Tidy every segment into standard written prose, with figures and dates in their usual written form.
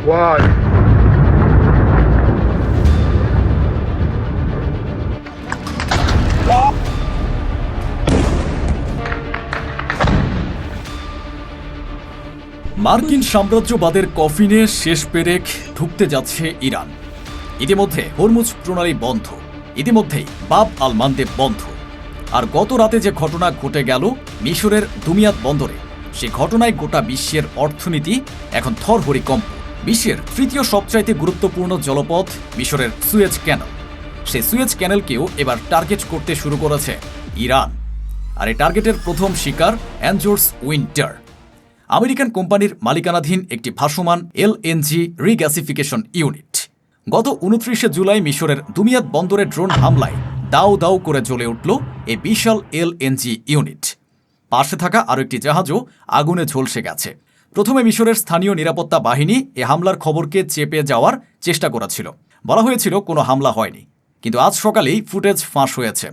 Why? মার্কিন সাম্রাজ্যবাদের কফিনে শেষ পেরেক ঢুকতে যাচ্ছে ইরান। ইতিমধ্যে হরমুজ প্রণালী বন্ধ, ইতিমধ্যেই বাব আল মান্দেব বন্ধ। আর গত রাতে যে ঘটনা ঘটে গেল মিশরের দুমিয়াত বন্দরে, সে ঘটনায় গোটা বিশ্বের অর্থনীতি এখন থরহরিকম্প। বিশ্বের তৃতীয় সবচাইতে গুরুত্বপূর্ণ জলপথ মিশরের সুয়েজ ক্যানেল, সেই সুয়েজ ক্যানেলকেও এবার টার্গেট করতে শুরু করেছে ইরান। আর এই টার্গেটের প্রথম শিকার অ্যানজোর্স উইন্টার, আমেরিকান কোম্পানির মালিকানাধীন একটি ভাসমান এলএনজি রিগ্যাসিফিকেশন ইউনিট। গত 29 জুলাই মিশরের দুমিয়াত বন্দরে ড্রোন হামলায় দাউ দাউ করে জ্বলে উঠল এই বিশাল এলএনজি ইউনিট। পাশে থাকা আরও একটি জাহাজও আগুনে ঝলসে গেছে। প্রথমে মিশরের স্থানীয় নিরাপত্তা বাহিনী এ হামলার খবরকে চেপে যাওয়ার চেষ্টা করেছিল, বলা হয়েছিল কোনো হামলা হয়নি। কিন্তু আজ সকালেই ফুটেজ ফাঁস হয়েছে।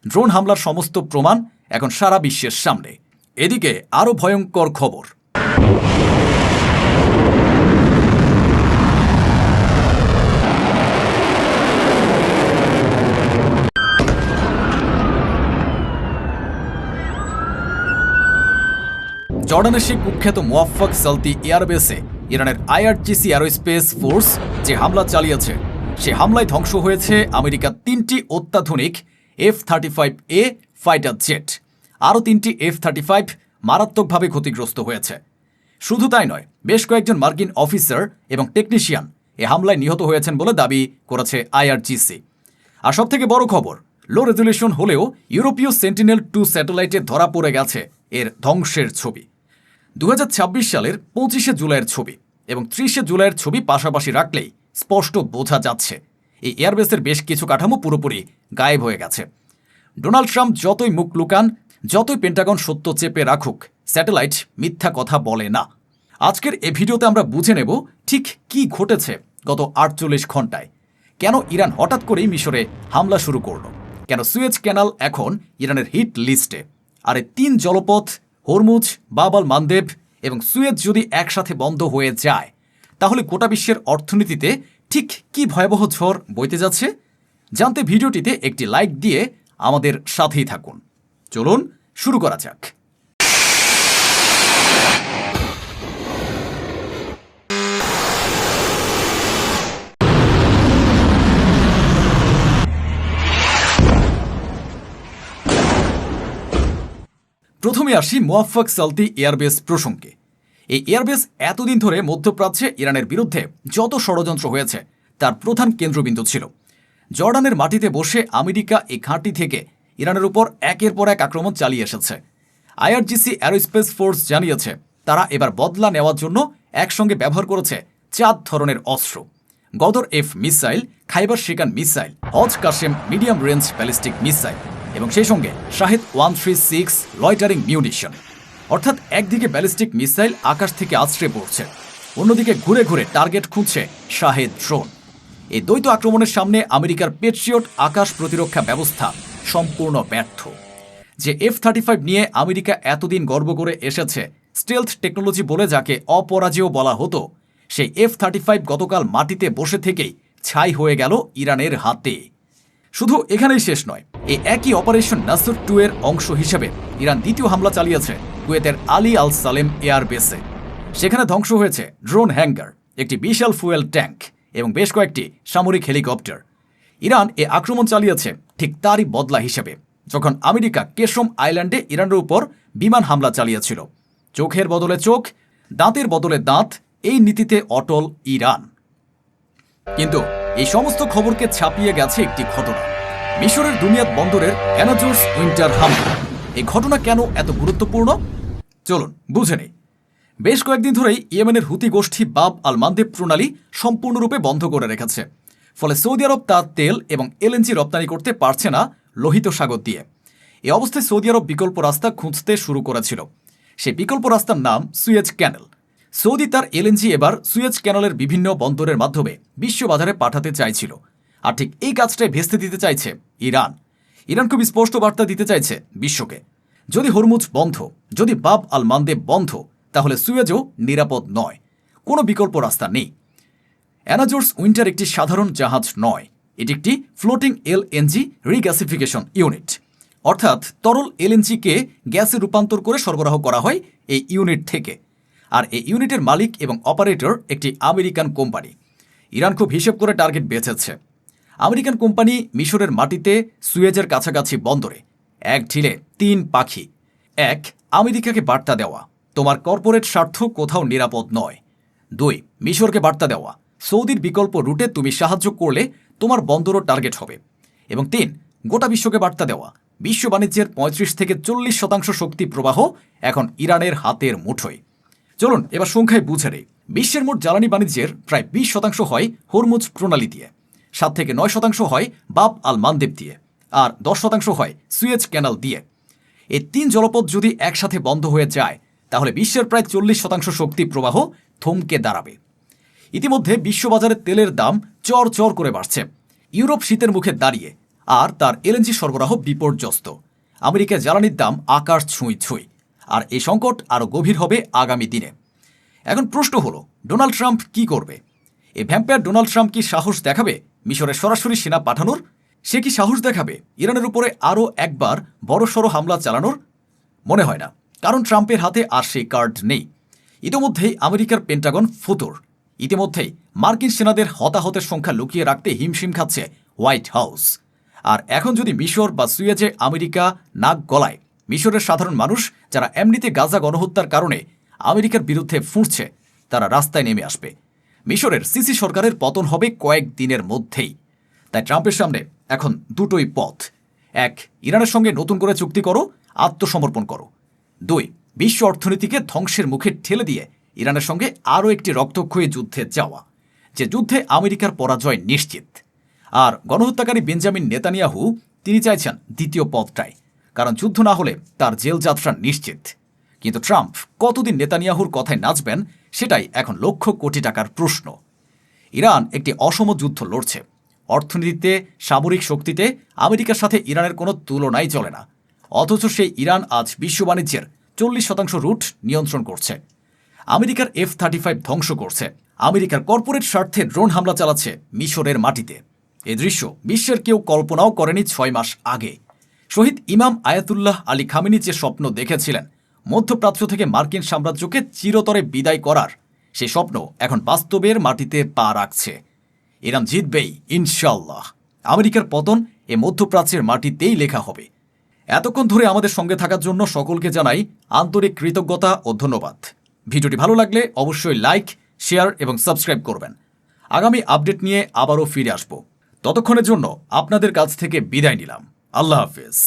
ড্রোন হামলার সমস্ত প্রমাণ এখন সারা বিশ্বের সামনে। এদিকে আরও ভয়ঙ্কর খবর। জর্ডানের সেই কুখ্যাত মুয়াফফাক সালতি এয়ারবেসে ইরানের আইআরজিসি অ্যারোস্পেস ফোর্স যে হামলা চালিয়েছে, সে হামলায় ধ্বংস হয়েছে আমেরিকার 3টি অত্যাধুনিক F-35A ফাইটার জেট। আরও 3টি F-35 মারাত্মকভাবে ক্ষতিগ্রস্ত হয়েছে। শুধু তাই নয়, বেশ কয়েকজন মার্কিন অফিসার এবং টেকনিশিয়ান এ হামলায় নিহত হয়েছেন বলে দাবি করেছে আইআরজিসি। আর সবথেকে বড় খবর, লো রেজলিউশন হলেও ইউরোপীয় সেন্টিনেল-2 স্যাটেলাইটে ধরা পড়ে গেছে এর ধ্বংসের ছবি। 2026 সালের 25 জুলাইয়ের ছবি এবং 30 জুলাইয়ের ছবি পাশাপাশি রাখলেই স্পষ্ট বোঝা যাচ্ছে এই এয়ারবেসের বেশ কিছু কাঠামো পুরোপুরি গায়েব হয়ে গেছে। ডোনাল্ড ট্রাম্প যতই মুখ লুকান, যতই পেন্টাগন সত্য চেপে রাখুক, স্যাটেলাইট মিথ্যা কথা বলে না। আজকের এই ভিডিওতে আমরা বুঝে নেব ঠিক কি ঘটেছে গত 48 ঘন্টায়। কেন ইরান হঠাৎ করেই মিশরে হামলা শুরু করল, কেন সুয়েজ ক্যানাল এখন ইরানের হিট লিস্টে, আর এই 3 জলপথ হরমুজ, বাব আল মান্দেব এবং সুয়েজ যদি একসাথে বন্ধ হয়ে যায়, তাহলে গোটা বিশ্বের অর্থনীতিতে ঠিক কি ভয়াবহ ঝড় বইতে যাচ্ছে। জানতে ভিডিওটিতে একটি লাইক দিয়ে আমাদের সাথেই থাকুন। চলুন শুরু করা যাক। প্রথমে আসি মুয়াফফাক সালতি এয়ারবেস প্রসঙ্গে। এই এয়ারবেস এতদিন ধরে মধ্যপ্রাচ্যে ইরানের বিরুদ্ধে যত ষড়যন্ত্র হয়েছে তার প্রধান কেন্দ্রবিন্দু ছিল। জর্ডানের মাটিতে বসে আমেরিকা এই ঘাঁটি থেকে ইরানের উপর একের পর এক আক্রমণ চালিয়ে এসেছে। আইআরজিসি অ্যারোস্পেস ফোর্স জানিয়েছে তারা এবার বদলা নেওয়ার জন্য একসঙ্গে ব্যবহার করেছে 4 ধরনের অস্ত্র: Ghadr F missile, Khaibar Shekan missile, Haj Qasem medium range ballistic missile এবং সেই সঙ্গে শাহেদ 136 লয়টারিং মিউনিশন। অর্থাৎ একদিকে ব্যালিস্টিক মিসাইল আকাশ থেকে আছড়ে পড়ছে, অন্যদিকে ঘুরে ঘুরে টার্গেট খুঁজছে শাহেদ ড্রোন। এই দ্বৈত আক্রমণের সামনে আমেরিকার পেট্রিয়ট আকাশ প্রতিরক্ষা ব্যবস্থা সম্পূর্ণ ব্যর্থ। যে F-35 নিয়ে আমেরিকা এতদিন গর্ব করে এসেছে, স্টেলথ টেকনোলজি বলে যাকে অপরাজেয় বলা হতো, সেই F-35 গতকাল মাটিতে বসে থেকেই ছাই হয়ে গেল ইরানের হাতে। শুধু এখানেই শেষ নয়, এই একই অপারেশন নাসর 2 এর অংশ হিসেবে ইরান দ্বিতীয় হামলা চালিয়েছে কুয়েতের আলী আল সালেম এয়ারবেসে। সেখানে ধ্বংস হয়েছে ড্রোন হ্যাঙ্গার, একটি বিশাল ফুয়েল ট্যাঙ্ক এবং বেশ কয়েকটি সামরিক হেলিকপ্টার। ইরান এ আক্রমণ চালিয়েছে ঠিক তারই বদলা হিসেবে যখন আমেরিকা কেশম আইল্যান্ডে ইরানের উপর বিমান হামলা চালিয়েছিল। চোখের বদলে চোখ, দাঁতের বদলে দাঁত, এই নীতিতে অটল ইরান। কিন্তু এই সমস্ত খবরকে ছাপিয়ে গেছে একটি ঘটনা, মিশরের দুমিয়াত বন্দরের অ্যানজোর্স উইন্টার হামলা। এই ঘটনা কেন এত গুরুত্বপূর্ণ, চলুন বুঝে নেই। বেশ কয়েকদিন ধরেই ইয়েমেনের হুতি গোষ্ঠী বাব আল মান্দেব প্রণালী সম্পূর্ণরূপে বন্ধ করে রেখেছে। ফলে সৌদি আরব তার তেল এবং এলএনজি রপ্তানি করতে পারছে না লোহিত সাগর দিয়ে। এই অবস্থায় সৌদি আরব বিকল্প রাস্তা খুঁজতে শুরু করেছিল। সেই বিকল্প রাস্তার নাম সুয়েজ ক্যানেল। সৌদি তার এলএনজি এবার সুয়েজ ক্যানেলের বিভিন্ন বন্দরের মাধ্যমে বিশ্ববাজারে পাঠাতে চাইছিল। আর ঠিক এই কাজটাই ভেস্তে দিতে চাইছে ইরান। ইরান খুব স্পষ্ট বার্তা দিতে চাইছে বিশ্বকে, যদি হরমুজ বন্ধ, যদি বাব আল মান্দেব বন্ধ, তাহলে সুয়েজও নিরাপদ নয়। কোনো বিকল্প রাস্তা নেই। অ্যানাজোর্স উইন্টার একটি সাধারণ জাহাজ নয়, এটি একটি ফ্লোটিং এলএনজি রিগ্যাসিফিকেশন ইউনিট, অর্থাৎ তরল এলএনজিকে গ্যাসে রূপান্তর করে সরবরাহ করা হয় এই ইউনিট থেকে। আর এই ইউনিটের মালিক এবং অপারেটর একটি আমেরিকান কোম্পানি। ইরান খুব হিসেব করে টার্গেট বেঁচেছে। আমেরিকান কোম্পানি মিশরের মাটিতে সুয়েজের কাছাকাছি বন্দরে এক ঢিলে 3 পাখি। 1. আমেরিকাকে বার্তা দেওয়া, তোমার কর্পোরেট স্বার্থ কোথাও নিরাপদ নয়। 2. মিশরকে বার্তা দেওয়া, সৌদির বিকল্প রুটে তুমি সাহায্য করলে তোমার বন্দরও টার্গেট হবে। এবং 3. গোটা বিশ্বকে বার্তা দেওয়া, বিশ্ব বাণিজ্যের 35 থেকে 40% শক্তি প্রবাহ এখন ইরানের হাতের মুঠোয়। চলুন এবার সংখ্যায় বুঝে নেই। বিশ্বের মোট জ্বালানি বাণিজ্যের প্রায় 20% হয় হরমুজ প্রণালী দিয়ে, 7 থেকে 9% হয় বাব আল মানদেব দিয়ে, আর 10% হয় সুয়েজ ক্যানাল দিয়ে। এই 3 জলপথ যদি একসাথে বন্ধ হয়ে যায় তাহলে বিশ্বের প্রায় 40% শক্তি প্রবাহ থমকে দাঁড়াবে। ইতিমধ্যে বিশ্ববাজারে তেলের দাম চর করে বাড়ছে। ইউরোপ শীতের মুখে দাঁড়িয়ে, আর তার এলএনজি সরবরাহ বিপর্যস্ত। আমেরিকায় জ্বালানির দাম আকাশ ছুঁই, আর এই সংকট আরও গভীর হবে আগামী দিনে। এখন প্রশ্ন হলো, ডোনাল্ড ট্রাম্প কি করবে? এই ভ্যাম্পায়ার ডোনাল্ড ট্রাম্প কি সাহস দেখাবে মিশরে সরাসরি সেনা পাঠানোর? সে কি সাহস দেখাবে ইরানের উপরে আরও একবার বড়সড় হামলা চালানোর? মনে হয় না, কারণ ট্রাম্পের হাতে আর সেই কার্ড নেই। ইতিমধ্যেই আমেরিকার পেন্টাগন ফতুর। ইতিমধ্যেই মার্কিন সেনাদের হতাহতের সংখ্যা লুকিয়ে রাখতে হিমশিম খাচ্ছে হোয়াইট হাউস। আর এখন যদি মিশর বা সুয়েজে আমেরিকা নাক গলায়, মিশরের সাধারণ মানুষ যারা এমনিতে গাজা গণহত্যার কারণে আমেরিকার বিরুদ্ধে ফুঁসছে তারা রাস্তায় নেমে আসবে। মিশরের সিসি সরকারের পতন হবে কয়েক দিনের মধ্যেই। তাই ট্রাম্পের সামনে এখন দুটোই পথ। 1. ইরানের সঙ্গে নতুন করে চুক্তি করো, আত্মসমর্পণ করো। 2. বিশ্ব অর্থনীতিকে ধ্বংসের মুখে ঠেলে দিয়ে ইরানের সঙ্গে আরও একটি রক্তক্ষয়ী যুদ্ধে যাওয়া, যে যুদ্ধে আমেরিকার পরাজয় নিশ্চিত। আর গণহত্যাকারী বেঞ্জামিন নেতানিয়াহু তিনি চাইছেন দ্বিতীয় পথটাই, কারণ যুদ্ধ না হলে তার জেল যাত্রা নিশ্চিত। কিন্তু ট্রাম্প কতদিন নেতানিয়াহুর কথায় নাচবেন সেটাই এখন লক্ষ কোটি টাকার প্রশ্ন। ইরান একটি অসম যুদ্ধ লড়ছে। অর্থনীতিতে, সামরিক শক্তিতে আমেরিকার সাথে ইরানের কোনো তুলনাই চলে না। অথচ সেই ইরান আজ বিশ্ব বাণিজ্যের 40% রুট নিয়ন্ত্রণ করছে। আমেরিকার F-35 ধ্বংস করছে। আমেরিকার কর্পোরেট স্বার্থে ড্রোন হামলা চালাচ্ছে মিশরের মাটিতে। এ দৃশ্য বিশ্বের কেউ কল্পনাও করেনি 6 মাস আগে। শহীদ ইমাম আয়াতুল্লাহ আলী খামেনি যে স্বপ্ন দেখেছিলেন মধ্যপ্রাচ্য থেকে মার্কিন সাম্রাজ্যকে চিরতরে বিদায় করার, সেই স্বপ্ন এখন বাস্তবের মাটিতে পা রাখছে। ইরান জিতবেই ইনশাল্লাহ। আমেরিকার পতন এ মধ্যপ্রাচ্যের মাটিতেই লেখা হবে। এতক্ষণ ধরে আমাদের সঙ্গে থাকার জন্য সকলকে জানাই আন্তরিক কৃতজ্ঞতা ও ধন্যবাদ। ভিডিওটি ভালো লাগলে অবশ্যই লাইক, শেয়ার এবং সাবস্ক্রাইব করবেন। আগামী আপডেট নিয়ে আবারও ফিরে আসব। ততক্ষণের জন্য আপনাদের কাছ থেকে বিদায় নিলাম। আল্লাহ হাফেজ।